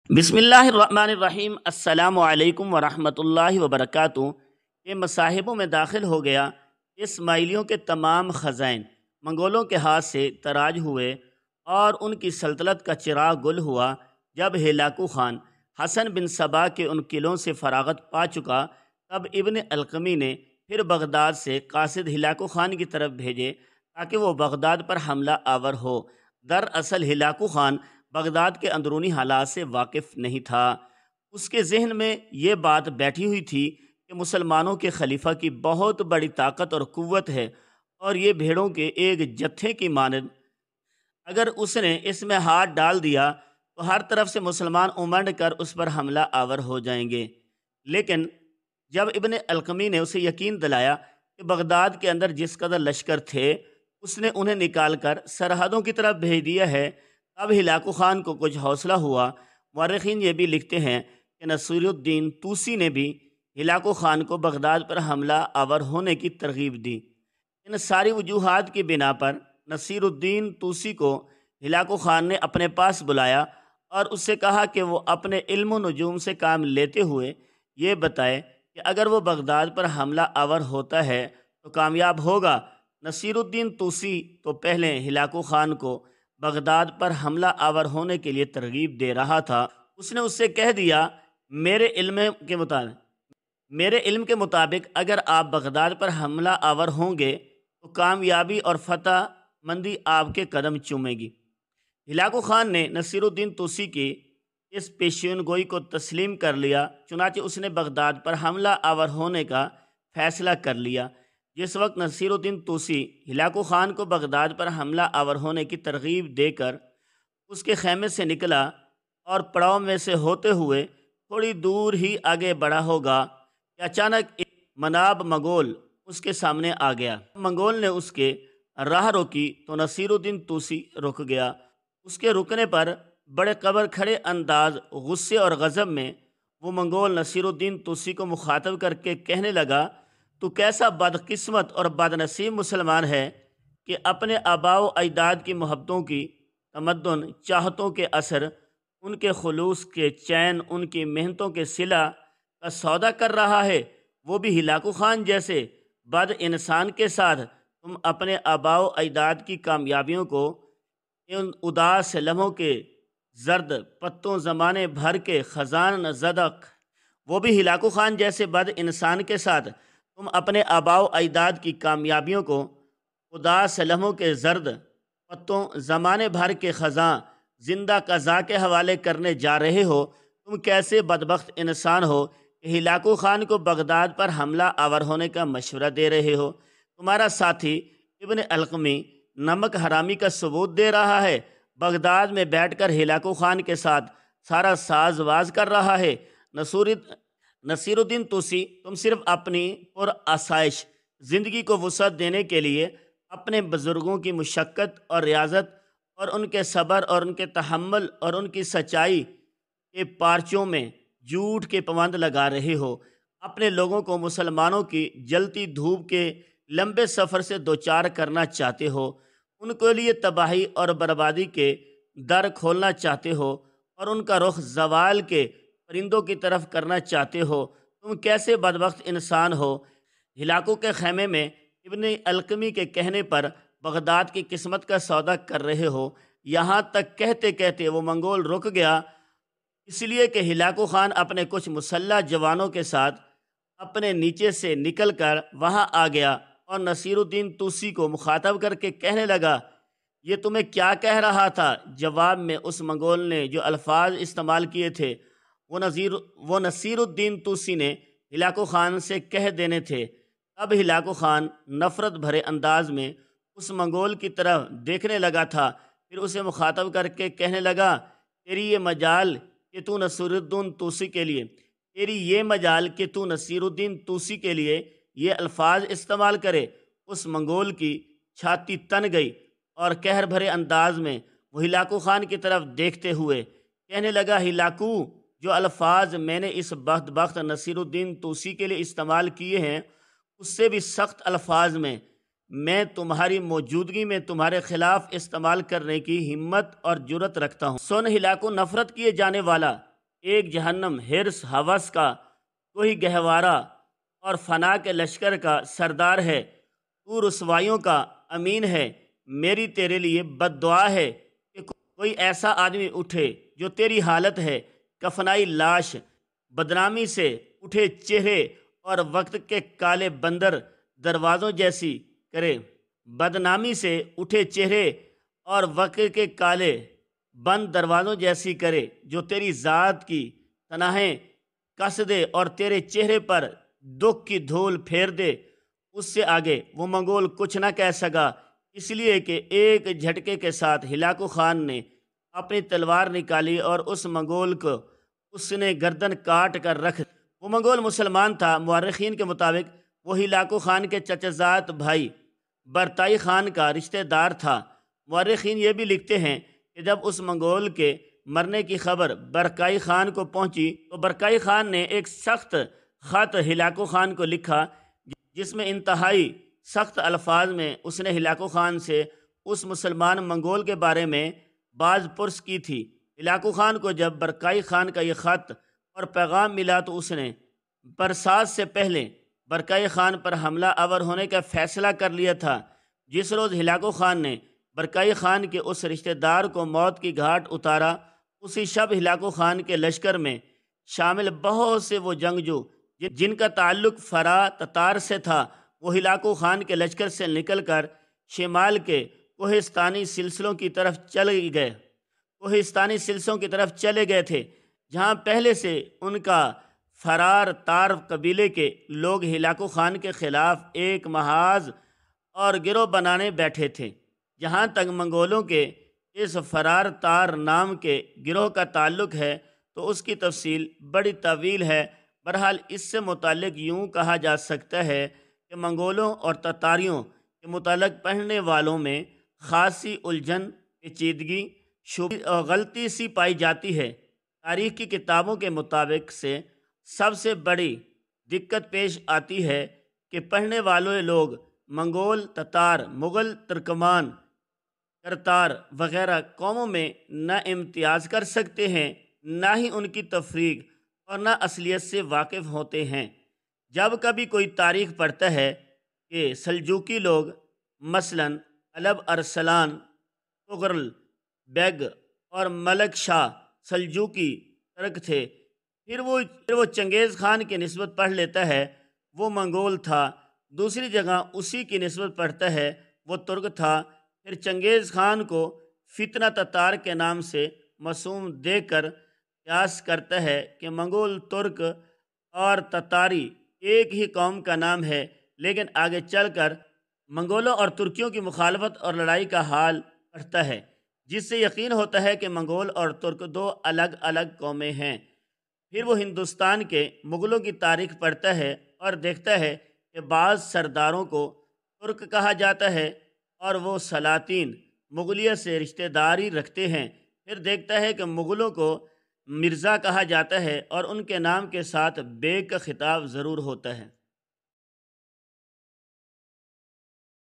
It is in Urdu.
بسم اللہ الرحمن الرحیم۔ السلام علیکم ورحمۃ اللہ وبرکاتہ۔ یہ مصاحبوں میں داخل ہو گیا۔ اسماعیلیوں کے تمام خزائن منگولوں کے ہاتھ سے تراج ہوئے اور ان کی سلطنت کا چراغ گل ہوا۔ جب ہلاکو خان حسن بن صبا کے ان قلعوں سے فراغت پا چکا، تب ابن القمی نے پھر بغداد سے قاصد ہلاکو خان کی طرف بھیجے تاکہ وہ بغداد پر حملہ آور ہو۔ دراصل ہلاکو خان بغداد کے اندرونی حالات سے واقف نہیں تھا۔ اس کے ذہن میں یہ بات بیٹھی ہوئی تھی کہ مسلمانوں کے خلیفہ کی بہت بڑی طاقت اور قوت ہے اور یہ بھیڑوں کے ایک جتھے کی مانند، اگر اس نے اس میں ہاتھ ڈال دیا تو ہر طرف سے مسلمان امنڈ کر اس پر حملہ آور ہو جائیں گے۔ لیکن جب ابن القمی نے اسے یقین دلایا کہ بغداد کے اندر جس قدر لشکر تھے اس نے انہیں نکال کر سرحدوں کی طرف بھیج دیا ہے، اب ہلاکو خان کو کچھ حوصلہ ہوا۔ مورخین یہ بھی لکھتے ہیں کہ نصیر الدین طوسی نے بھی ہلاکو خان کو بغداد پر حملہ آور ہونے کی ترغیب دی۔ ان ساری وجوہات کی بنا پر نصیر الدین طوسی کو ہلاکو خان نے اپنے پاس بلایا اور اس سے کہا کہ وہ اپنے علم و نجوم سے کام لیتے ہوئے یہ بتائے کہ اگر وہ بغداد پر حملہ آور ہوتا ہے تو کامیاب ہوگا۔ نصیر الدین طوسی تو پہلے ہلاکو خان کو بغداد پر حملہ آور ہونے کے لیے ترغیب دے رہا تھا۔ اس نے اس سے کہہ دیا، میرے علم کے مطابق اگر آپ بغداد پر حملہ آور ہوں گے تو کامیابی اور فتح مندی آپ کے قدم چومے گی۔ ہلاکو خان نے نصیر الدین طوسی کی اس پیشین گوئی کو تسلیم کر لیا، چنانچہ اس نے بغداد پر حملہ آور ہونے کا فیصلہ کر لیا۔ جس وقت نصیر الدین طوسی ہلاکو خان کو بغداد پر حملہ آور ہونے کی ترغیب دے کر اس کے خیمے سے نکلا اور پڑاؤ میں سے ہوتے ہوئے تھوڑی دور ہی آگے بڑھا ہوگا کہ اچانک ایک مناب منگول اس کے سامنے آ گیا۔ منگول نے اس کے راہ روکی تو نصیر الدین طوسی رک گیا۔ اس کے رکنے پر بڑے قبر کھڑے انداز، غصے اور غضب میں وہ منگول نصیر الدین طوسی کو مخاطب کر کے کہنے لگا، تو کیسا بدقسمت اور بد نصیب مسلمان ہے کہ اپنے آباء و اجداد کی محبتوں کی، تمدن، چاہتوں کے اثر، ان کے خلوص کے چین، ان کی محنتوں کے صلہ کا سودا کر رہا ہے۔ وہ بھی ہلاکو خان جیسے بد انسان کے ساتھ تم اپنے آباء و اجداد کی کامیابیوں کو ان اداس لمحوں کے زرد پتوں زمانے بھر کے خزان زدق، وہ بھی ہلاکو خان جیسے بد انسان کے ساتھ تم اپنے آباء و اجداد کی کامیابیوں کو اداس لمحوں کے زرد پتوں زمانے بھر کے خزاں زندہ قضا کے حوالے کرنے جا رہے ہو۔ تم کیسے بدبخت انسان ہو کہ ہلاکو خان کو بغداد پر حملہ آور ہونے کا مشورہ دے رہے ہو۔ تمہارا ساتھی ابن القمی نمک حرامی کا ثبوت دے رہا ہے، بغداد میں بیٹھ کر ہلاکو خان کے ساتھ سارا ساز واز کر رہا ہے۔ نصیر الدین طوسی، تم صرف اپنی پر آسائش زندگی کو وسعت دینے کے لیے اپنے بزرگوں کی مشقت اور ریاضت اور ان کے صبر اور ان کے تحمل اور ان کی سچائی کے پارچوں میں جھوٹ کے پابند لگا رہے ہو۔ اپنے لوگوں کو مسلمانوں کی جلتی دھوپ کے لمبے سفر سے دوچار کرنا چاہتے ہو، ان کے لیے تباہی اور بربادی کے در کھولنا چاہتے ہو اور ان کا رخ زوال کے پرندوں کی طرف کرنا چاہتے ہو۔ تم کیسے بدبخت انسان ہو۔ ہلاکو کے خیمے میں ابن القمی کے کہنے پر بغداد کی قسمت کا سودا کر رہے ہو۔ یہاں تک کہتے کہتے وہ منگول رک گیا، اس لیے کہ ہلاکو خان اپنے کچھ مسلح جوانوں کے ساتھ اپنے نیچے سے نکل کر وہاں آ گیا اور نصیر الدین طوسی کو مخاطب کر کے کہنے لگا، یہ تمہیں کیا کہہ رہا تھا؟ جواب میں اس منگول نے جو الفاظ استعمال کیے تھے وہ نصیر الدین طوسی نے ہلاکو خان سے کہہ دینے تھے۔ اب ہلاکو خان نفرت بھرے انداز میں اس منگول کی طرف دیکھنے لگا تھا، پھر اسے مخاطب کر کے کہنے لگا، تیری یہ مجال کہ تو نصیر الدین طوسی کے لیے یہ الفاظ استعمال کرے۔ اس منگول کی چھاتی تن گئی اور قہر بھرے انداز میں وہ ہلاکو خان کی طرف دیکھتے ہوئے کہنے لگا، ہلاکو، جو الفاظ میں نے اس بدبخت نصیر الدین طوسی کے لیے استعمال کیے ہیں اس سے بھی سخت الفاظ میں تمہاری موجودگی میں تمہارے خلاف استعمال کرنے کی ہمت اور جرأت رکھتا ہوں۔ سن ہلاکو، نفرت کیے جانے والا، ایک جہنم، حرص، ہوس کا کوئی گہوارہ اور فنا کے لشکر کا سردار ہے۔ تو رسوائیوں کا امین ہے۔ میری تیرے لیے بد دعا ہے کہ کوئی ایسا آدمی اٹھے جو تیری حالت ہے کفنائی لاش، بدنامی سے اٹھے چہرے اور وقت کے کالے بندر دروازوں جیسی کرے، بدنامی سے اٹھے چہرے اور وقت کے کالے بند دروازوں جیسی کرے، جو تیری ذات کی تناہیں کس دے اور تیرے چہرے پر دکھ کی دھول پھیر دے۔ اس سے آگے وہ منگول کچھ نہ کہہ سکا، اس لیے کہ ایک جھٹکے کے ساتھ ہلاکو خان نے اپنی تلوار نکالی اور اس منگول کو اس نے گردن کاٹ کر رکھ دی۔ وہ منگول مسلمان تھا۔ مورخین کے مطابق وہ ہلاکو خان کے چچا زاد بھائی برتائی خان کا رشتہ دار تھا۔ مورخین یہ بھی لکھتے ہیں کہ جب اس منگول کے مرنے کی خبر برکائی خان کو پہنچی تو برکائی خان نے ایک سخت خط ہلاکو خان کو لکھا، جس میں انتہائی سخت الفاظ میں اس نے ہلاکو خان سے اس مسلمان منگول کے بارے میں باز پرس کی تھی۔ ہلاکو خان کو جب برکائی خان کا یہ خط اور پیغام ملا تو اس نے برسات سے پہلے برکائی خان پر حملہ آور ہونے کا فیصلہ کر لیا تھا۔ جس روز ہلاکو خان نے برکائی خان کے اس رشتہ دار کو موت کی گھاٹ اتارا، اسی شب ہلاکو خان کے لشکر میں شامل بہت سے وہ جنگجو جن کا تعلق فرا تتار سے تھا، وہ ہلاکو خان کے لشکر سے نکل کر شمال کے کوہستانی سلسلوں کی طرف چلے گئے تھے، جہاں پہلے سے ان کا فرار تار قبیلے کے لوگ ہلاکو خان کے خلاف ایک محاذ اور گروہ بنانے بیٹھے تھے۔ جہاں تک منگولوں کے اس فرار تار نام کے گروہ کا تعلق ہے تو اس کی تفصیل بڑی طویل ہے۔ بہرحال اس سے متعلق یوں کہا جا سکتا ہے کہ منگولوں اور تتاریوں کے متعلق پڑھنے والوں میں خاصی الجھن، پیچیدگی، شبہ اور غلطی سی پائی جاتی ہے۔ تاریخ کی کتابوں کے مطابق سے سب سے بڑی دقت پیش آتی ہے کہ پڑھنے والے لوگ منگول، تتار، مغل، ترکمان، کرتار وغیرہ قوموں میں نہ امتیاز کر سکتے ہیں، نہ ہی ان کی تفریق اور نہ اصلیت سے واقف ہوتے ہیں۔ جب کبھی کوئی تاریخ پڑھتا ہے کہ سلجوقی لوگ مثلاً الب ارسلان، تغرل بیگ اور ملک شاہ سلجوقی ترک تھے، پھر وہ چنگیز خان کی نسبت پڑھ لیتا ہے وہ منگول تھا، دوسری جگہ اسی کی نسبت پڑھتا ہے وہ ترک تھا، پھر چنگیز خان کو فتنہ تتار کے نام سے موسوم دے کر قیاس کرتا ہے کہ منگول، ترک اور تتاری ایک ہی قوم کا نام ہے، لیکن آگے چل کر منگولوں اور ترکیوں کی مخالفت اور لڑائی کا حال پڑھتا ہے، جس سے یقین ہوتا ہے کہ منگول اور ترک دو الگ الگ قومیں ہیں۔ پھر وہ ہندوستان کے مغلوں کی تاریخ پڑھتا ہے اور دیکھتا ہے کہ بعض سرداروں کو ترک کہا جاتا ہے اور وہ سلاطین مغلیہ سے رشتہ داری رکھتے ہیں۔ پھر دیکھتا ہے کہ مغلوں کو مرزا کہا جاتا ہے اور ان کے نام کے ساتھ بیگ کا خطاب ضرور ہوتا ہے۔